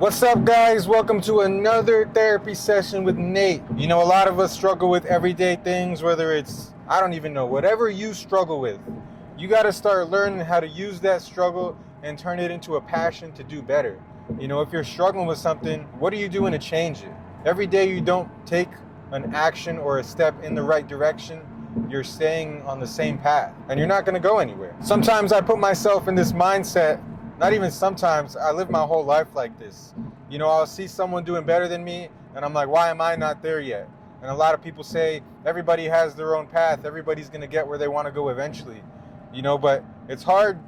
What's up, guys? Welcome to another therapy session with Nate. You know, a lot of us struggle with everyday things, whether it's, I don't even know, whatever you struggle with. You got to start learning how to use that struggle and turn it into a passion to do better. You know, if you're struggling with something, what are you doing to change it? Every day you don't take an action or a step in the right direction, you're staying on the same path and you're not going to go anywhere. Sometimes I put myself in this mindset. Not even sometimes, I live my whole life like this. You know, I'll see someone doing better than me, and I'm like, why am I not there yet? And a lot of people say everybody has their own path. Everybody's going to get where they want to go eventually. You know, but it's hard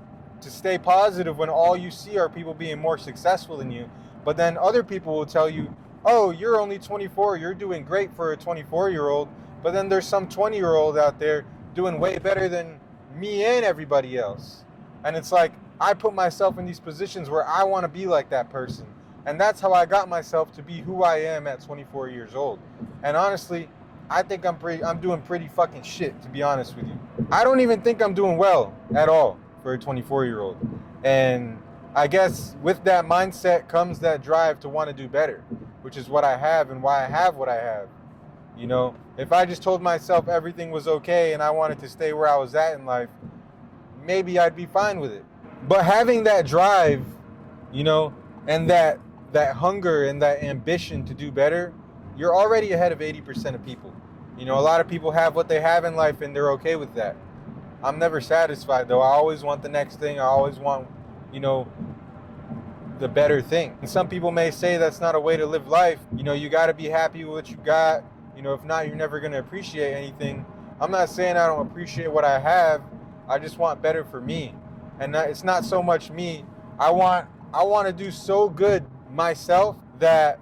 to stay positive when all you see are people being more successful than you. But then other people will tell you, oh, you're only 24. You're doing great for a 24-year-old. But then there's some 20-year-old out there doing way better than me and everybody else. And it's like, I put myself in these positions where I want to be like that person. And that's how I got myself to be who I am at 24 years old. And honestly, I think I'm doing pretty fucking shit, to be honest with you. I don't even think I'm doing well at all for a 24-year-old. And I guess with that mindset comes that drive to want to do better, which is what I have and why I have what I have. You know, if I just told myself everything was okay and I wanted to stay where I was at in life, maybe I'd be fine with it. But having that drive, you know, and that hunger and that ambition to do better, you're already ahead of 80% of people. You know, a lot of people have what they have in life and they're okay with that. I'm never satisfied though. I always want the next thing. I always want, you know, the better thing. And some people may say that's not a way to live life. You know, you got to be happy with what you got. You know, if not, you're never going to appreciate anything. I'm not saying I don't appreciate what I have. I just want better for me. And it's not so much me. I want to do so good myself that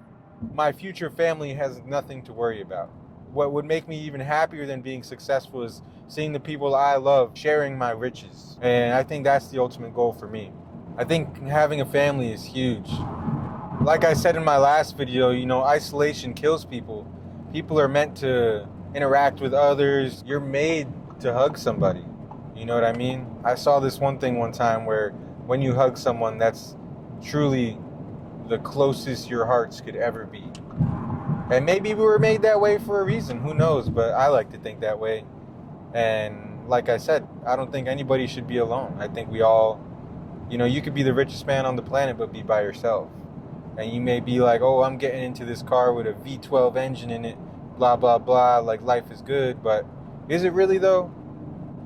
my future family has nothing to worry about. What would make me even happier than being successful is seeing the people I love sharing my riches. And I think that's the ultimate goal for me. I think having a family is huge. Like I said in my last video, you know, isolation kills people. People are meant to interact with others. You're made to hug somebody. You know what I mean? I saw this one thing one time where when you hug someone, that's truly the closest your hearts could ever be. And maybe we were made that way for a reason. Who knows? But I like to think that way. And like I said, I don't think anybody should be alone. I think we all, you know, you could be the richest man on the planet but be by yourself. And you may be like, oh, I'm getting into this car with a V12 engine in it, blah, blah, blah, like life is good. But is it really though?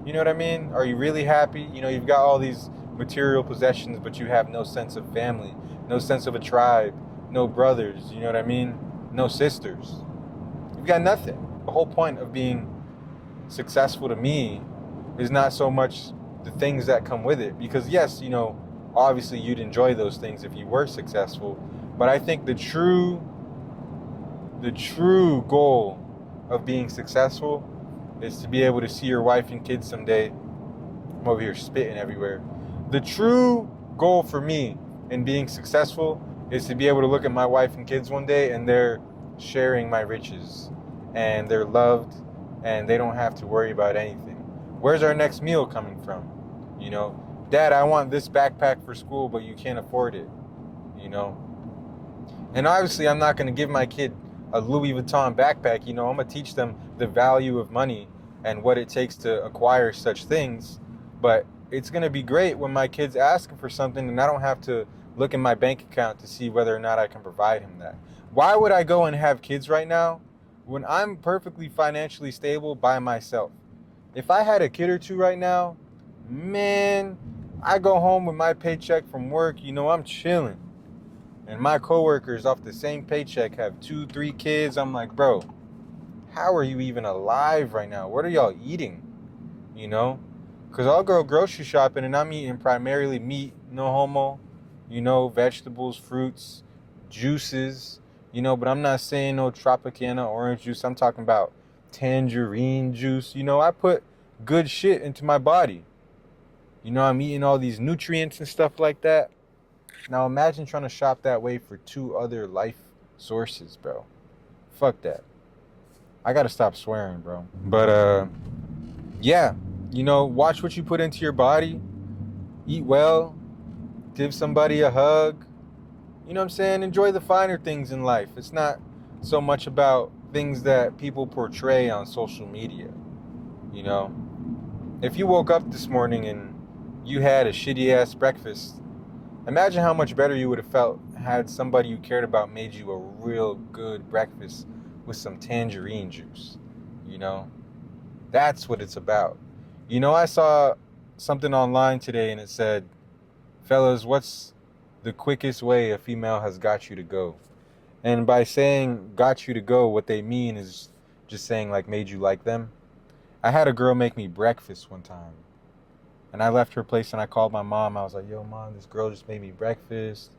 You know what I mean? Are you really happy? You know, you've got all these material possessions, but you have no sense of family, no sense of a tribe, no brothers, you know what I mean? No sisters. You've got nothing. The whole point of being successful to me is not so much the things that come with it. Because yes, you know, obviously you'd enjoy those things if you were successful. But I think the true goal of being successful is to be able to see your wife and kids someday. I'm over here spitting everywhere. The true goal for me in being successful is to be able to look at my wife and kids one day and they're sharing my riches and they're loved and they don't have to worry about anything. Where's our next meal coming from? You know, Dad, I want this backpack for school, but you can't afford it. You know, and obviously I'm not going to give my kid a Louis Vuitton backpack. You know, I'm going to teach them the value of money and what it takes to acquire such things. But it's going to be great when my kid's asking for something and I don't have to look in my bank account to see whether or not I can provide him that. Why would I go and have kids right now when I'm perfectly financially stable by myself? If I had a kid or two right now, man, I go home with my paycheck from work, you know, I'm chilling. And my coworkers off the same paycheck have 2-3 kids. I'm like, bro, how are you even alive right now? What are y'all eating? You know? Because I'll go grocery shopping and I'm eating primarily meat, no homo, you know, vegetables, fruits, juices, you know, but I'm not saying no Tropicana orange juice. I'm talking about tangerine juice. You know, I put good shit into my body. You know, I'm eating all these nutrients and stuff like that. Now imagine trying to shop that way for 2 other life sources, bro. Fuck that. I gotta stop swearing, bro. But yeah, you know, watch what you put into your body. Eat well. Give somebody a hug. You know what I'm saying? Enjoy the finer things in life. It's not so much about things that people portray on social media. You know, if you woke up this morning and you had a shitty ass breakfast, imagine how much better you would have felt had somebody you cared about made you a real good breakfast with some tangerine juice. You know, that's what it's about. You know, I saw something online today and it said, fellas, what's the quickest way a female has got you to go? And by saying got you to go, what they mean is just saying like made you like them. I had a girl make me breakfast one time. And I left her place and I called my mom. I was like, yo, mom, this girl just made me breakfast.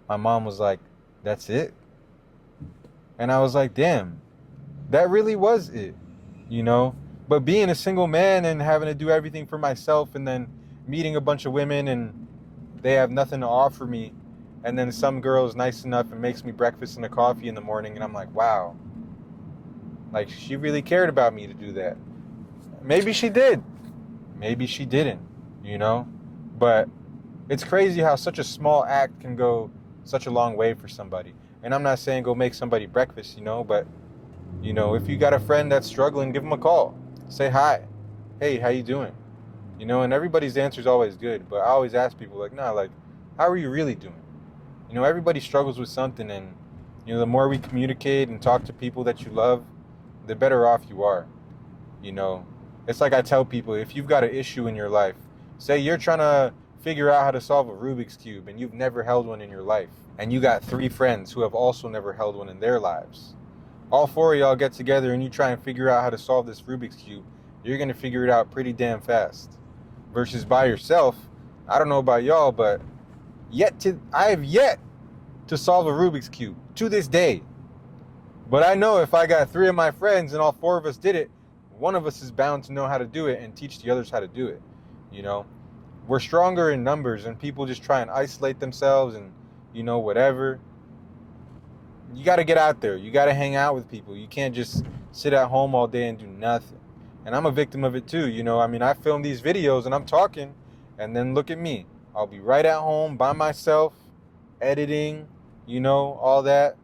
My mom was like, that's it? And I was like, damn, that really was it, you know? But being a single man and having to do everything for myself and then meeting a bunch of women and they have nothing to offer me, and then some girl is nice enough and makes me breakfast and a coffee in the morning, and I'm like, wow, like she really cared about me to do that. Maybe she did. Maybe she didn't, you know? But it's crazy how such a small act can go such a long way for somebody. And I'm not saying go make somebody breakfast, you know, but, you know, if you got a friend that's struggling, give them a call. Say hi. Hey, how you doing? You know, and everybody's answer is always good, but I always ask people, like, nah, like, how are you really doing? You know, everybody struggles with something, and, you know, the more we communicate and talk to people that you love, the better off you are. You know, it's like I tell people, if you've got an issue in your life, say you're trying to figure out how to solve a Rubik's Cube and you've never held one in your life, and you got 3 friends who have also never held one in their lives. All 4 of y'all get together and you try and figure out how to solve this Rubik's Cube, you're going to figure it out pretty damn fast. Versus by yourself, I don't know about y'all, but I have yet to solve a Rubik's Cube to this day. But I know if I got 3 of my friends and all 4 of us did it, one of us is bound to know how to do it and teach the others how to do it. You know, we're stronger in numbers, and people just try and isolate themselves and, you know, whatever. You got to get out there. You got to hang out with people. You can't just sit at home all day and do nothing. And I'm a victim of it too. You know, I mean, I film these videos and I'm talking, and then look at me. I'll be right at home by myself, editing, you know, all that.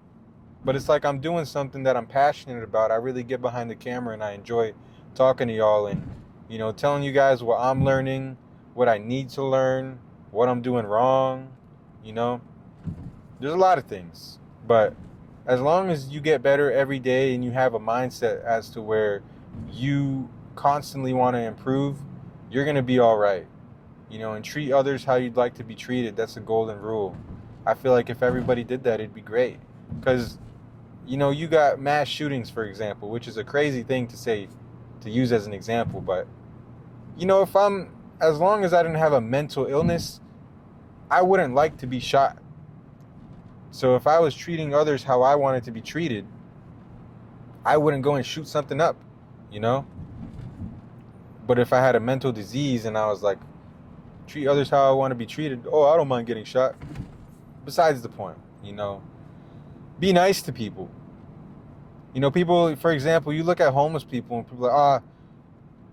But it's like I'm doing something that I'm passionate about. I really get behind the camera and I enjoy talking to y'all and, you know, telling you guys what I'm learning, what I need to learn, what I'm doing wrong, you know. There's a lot of things. But as long as you get better every day and you have a mindset as to where you constantly want to improve, you're going to be all right. You know, and treat others how you'd like to be treated. That's a golden rule. I feel like if everybody did that, it'd be great. Because, you know, you got mass shootings, for example, which is a crazy thing to say, to use as an example. But, you know, as long as I didn't have a mental illness, I wouldn't like to be shot. So if I was treating others how I wanted to be treated, I wouldn't go and shoot something up, you know? But if I had a mental disease and I was like, treat others how I want to be treated, oh, I don't mind getting shot. Besides the point, you know? Be nice to people. You know, people, for example, you look at homeless people and people are like,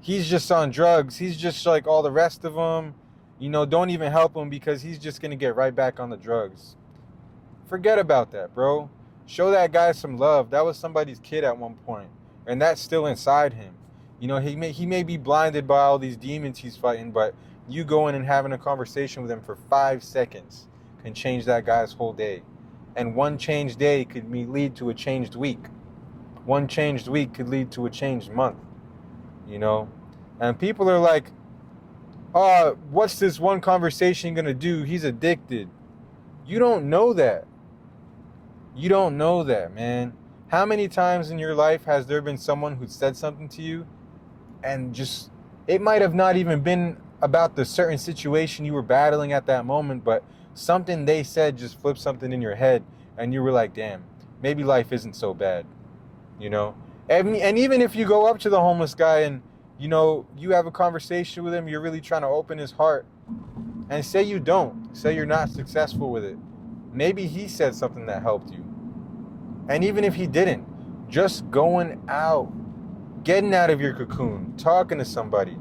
he's just on drugs. He's just like all the rest of them. You know, don't even help him because he's just going to get right back on the drugs. Forget about that, bro. Show that guy some love. That was somebody's kid at one point, and that's still inside him. You know, he may be blinded by all these demons he's fighting, but you going and having a conversation with him for 5 seconds can change that guy's whole day. And one changed day could lead to a changed week. One changed week could lead to a changed month. You know? And people are like, oh, what's this one conversation gonna do? He's addicted. You don't know that. You don't know that, man. How many times in your life has there been someone who said something to you and just, it might have not even been about the certain situation you were battling at that moment, but something they said just flipped something in your head and you were like, damn, maybe life isn't so bad, you know? And even if you go up to the homeless guy and, you know, you have a conversation with him, you're really trying to open his heart, and say you don't, say you're not successful with it, maybe he said something that helped you. And even if he didn't, just going out, getting out of your cocoon, talking to somebody,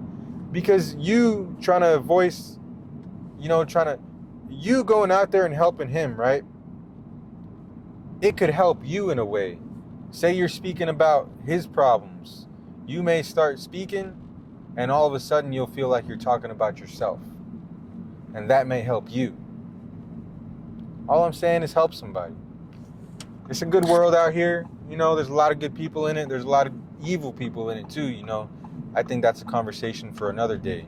because you trying to voice, you know, you going out there and helping him, right? it could help you in a way. Say you're speaking about his problems. You may start speaking, and all of a sudden you'll feel like you're talking about yourself. And that may help you. All I'm saying is help somebody. It's a good world out here. There's a lot of good people in it. There's a lot of evil people in it too. I think that's a conversation for another day.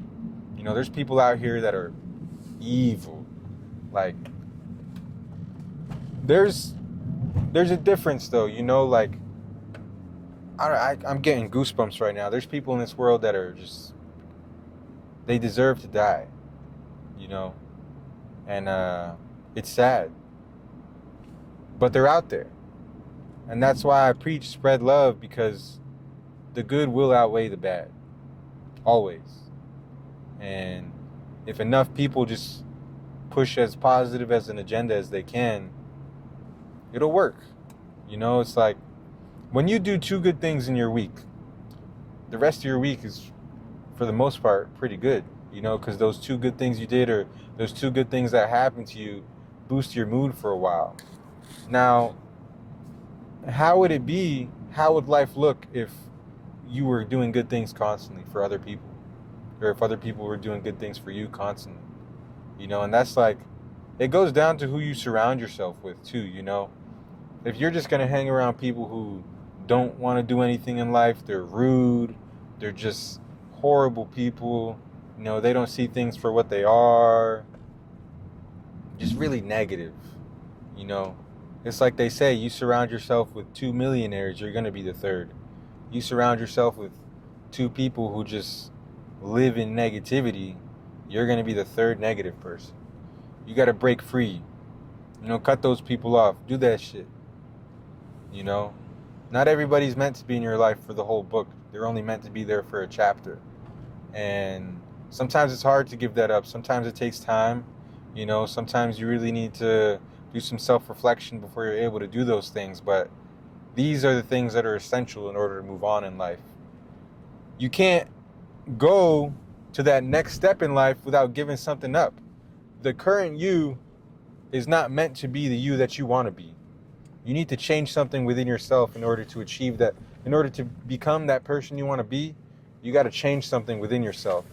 There's people out here that are evil. Like, there's a difference though, like, I'm getting goosebumps right now. There's people in this world that are just, they deserve to die, and it's sad, but they're out there. And that's why I preach spread love, because the good will outweigh the bad, always. And if enough people just push as positive as an agenda as they can, it'll work. It's like, when you do 2 good things in your week, the rest of your week is, for the most part, pretty good, because those 2 good things you did, or those 2 good things that happened to you, boost your mood for a while. Now, how would life look if you were doing good things constantly for other people? Or if other people were doing good things for you constantly? And that's like, it goes down to who you surround yourself with too, If you're just going to hang around people who don't want to do anything in life, they're rude, they're just horrible people, they don't see things for what they are, just really negative, It's like they say, you surround yourself with 2 millionaires, you're going to be the third. You surround yourself with 2 people who just live in negativity, you're going to be the third negative person. You got to break free. Cut those people off. Do that shit. Not everybody's meant to be in your life for the whole book. They're only meant to be there for a chapter. And sometimes it's hard to give that up. Sometimes it takes time. Sometimes you really need to do some self-reflection before you're able to do those things. But these are the things that are essential in order to move on in life. You can't go to that next step in life without giving something up. The current you is not meant to be the you that you want to be. You need to change something within yourself in order to achieve that. In order to become that person you want to be, you got to change something within yourself.